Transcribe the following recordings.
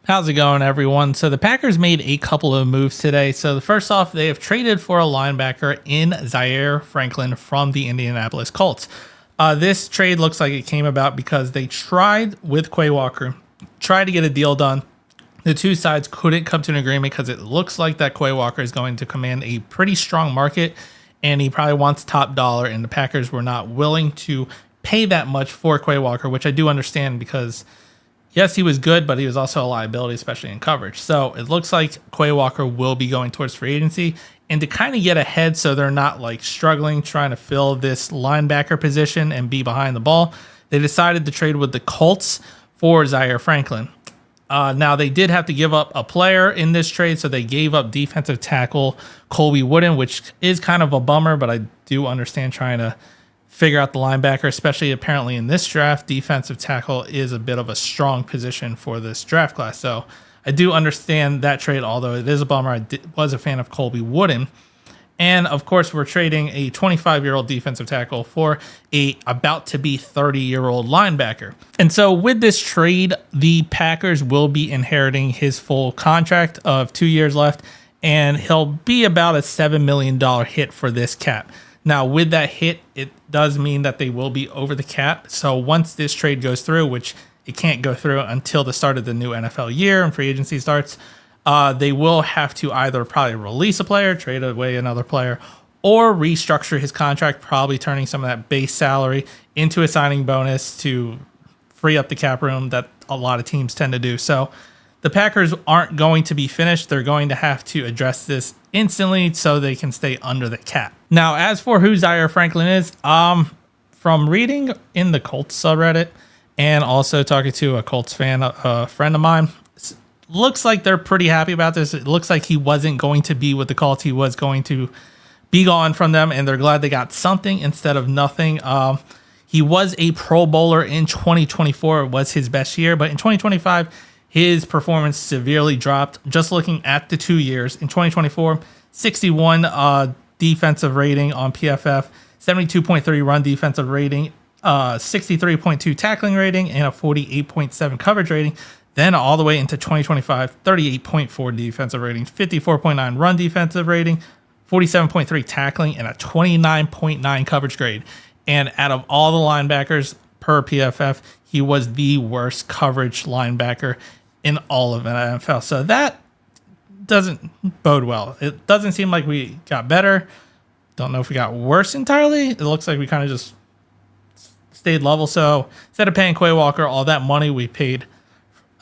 How's it going, everyone? So the Packers made a couple of moves today. So the first off, they have traded for a linebacker in Zaire Franklin from the Indianapolis Colts. This trade looks like it came about because they tried with Quay Walker, tried to get a deal done. The two sides couldn't come to an agreement because it looks like that Quay Walker is going to command a pretty strong market, and he probably wants top dollar, and the Packers were not willing to pay that much for Quay Walker, which I do understand because yes, he was good, but he was also a liability, especially in coverage. So it looks like Quay Walker will be going towards free agency. And to kind of get ahead so they're not like struggling trying to fill this linebacker position and be behind the ball, they decided to trade with the Colts for Zaire Franklin. Now, they did have to give up a player in this trade, so they gave up defensive tackle Colby Wooden, which is kind of a bummer, but I do understand trying to figure out the linebacker, especially apparently in this draft. Defensive tackle is a bit of a strong position for this draft class. So I do understand that trade, although it is a bummer. I was a fan of Colby Wooden. And of course, we're trading a 25-year-old defensive tackle for a about to be 30-year-old linebacker. And so with this trade, the Packers will be inheriting his full contract of 2 years left, and he'll be about a $7 million hit for this cap. Now, with that hit, it does mean that they will be over the cap. So once this trade goes through, which it can't go through until the start of the new NFL year and free agency starts, they will have to either probably release a player, trade away another player, or restructure his contract, probably turning some of that base salary into a signing bonus to free up the cap room that a lot of teams tend to do. So the Packers aren't going to be finished. They're going to have to address this instantly so they can stay under the cap. Now, as for who Zaire Franklin is, from reading in the Colts subreddit and also talking to a Colts fan, a friend of mine, looks like they're pretty happy about this. It looks like he wasn't going to be with the Colts. He was going to be gone from them, and they're glad they got something instead of nothing. He was a Pro Bowler in 2024. It was his best year, but in 2025, his performance severely dropped. Just looking at the 2 years, in 2024, 61 defensive rating on PFF, 72.3 run defensive rating, 63.2 tackling rating, and a 48.7 coverage rating. Then all the way into 2025, 38.4 defensive rating, 54.9 run defensive rating, 47.3 tackling, and a 29.9 coverage grade. And out of all the linebackers per PFF, he was the worst coverage linebacker in all of NFL. So that doesn't bode well. It doesn't seem like we got better. Don't know if we got worse entirely. It looks like we kind of just stayed level. So instead of paying Quay Walker all that money, we paid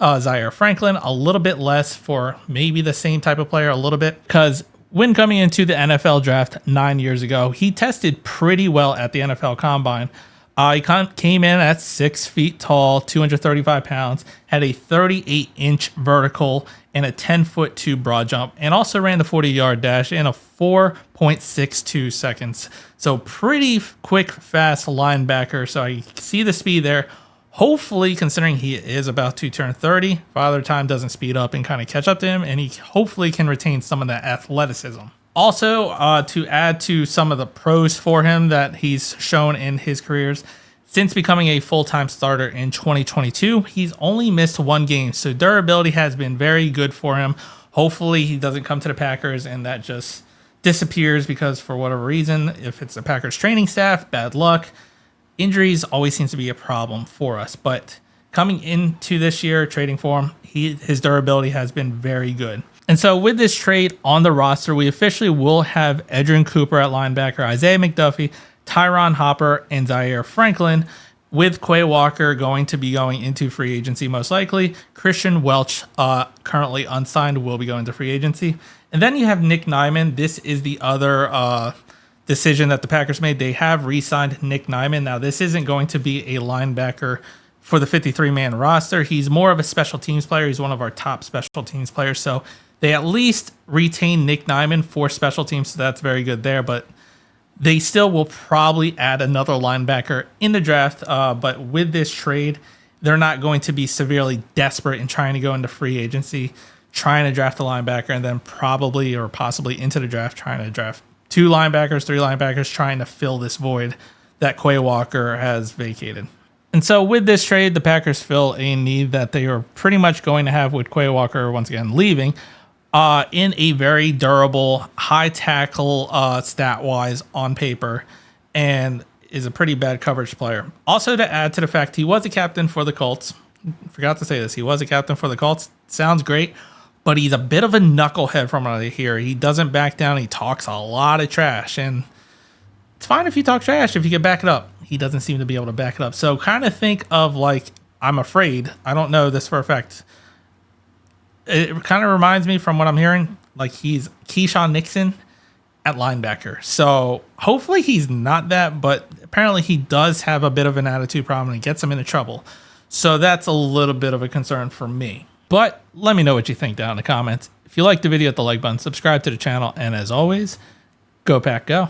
Zaire Franklin a little bit less for maybe the same type of player, a little bit, because when coming into the NFL draft 9 years ago, he tested pretty well at the NFL Combine. He came in at 6 feet tall, 235 pounds, had a 38-inch vertical and a 10'2" broad jump, and also ran the 40-yard dash in a 4.62 seconds. So pretty quick, fast linebacker. So I see the speed there. Hopefully, considering he is about to turn 30, Father Time doesn't speed up and kind of catch up to him, and he hopefully can retain some of that athleticism. Also, to add to some of the pros for him that he's shown in his careers, since becoming a full-time starter in 2022, he's only missed one game, so durability has been very good for him. Hopefully, he doesn't come to the Packers and that just disappears because for whatever reason, if it's the Packers training staff, bad luck. Injuries always seems to be a problem for us, but coming into this year, trading for him, his durability has been very good. And so with this trade on the roster, we officially will have Edgerrin Cooper at linebacker, Isaiah McDuffie, Tyron Hopper, and Zaire Franklin, with Quay Walker going to be going into free agency most likely. Christian Welch, currently unsigned, will be going to free agency. And then you have Nick Nyman. This is the other decision that the Packers made. They have re-signed Nick Nyman. Now, this isn't going to be a linebacker for the 53-man roster. He's more of a special teams player. He's one of our top special teams players. So they at least retain Nick Nyman for special teams, so that's very good there. But they still will probably add another linebacker in the draft. But with this trade, they're not going to be severely desperate in trying to go into free agency, trying to draft a linebacker, and then probably or possibly into the draft trying to draft 2 linebackers, 3 linebackers, trying to fill this void that Quay Walker has vacated. And so with this trade, the Packers fill a need that they are pretty much going to have with Quay Walker once again leaving in a very durable, high tackle stat-wise on paper, and is a pretty bad coverage player. Also, to add to the fact he was a captain for the Colts. Forgot to say this. He was a captain for the Colts. Sounds great, but he's a bit of a knucklehead from what I hear. He doesn't back down. He talks a lot of trash, and it's fine if you talk trash if you can back it up. He doesn't seem to be able to back it up. So kind of think of like, I'm afraid. I don't know this for a fact. It kind of reminds me from what I'm hearing, like he's Keyshawn Nixon at linebacker. So hopefully he's not that, but apparently he does have a bit of an attitude problem and it gets him into trouble. So that's a little bit of a concern for me. But let me know what you think down in the comments. If you liked the video, hit the like button, subscribe to the channel, and as always, go Pack Go.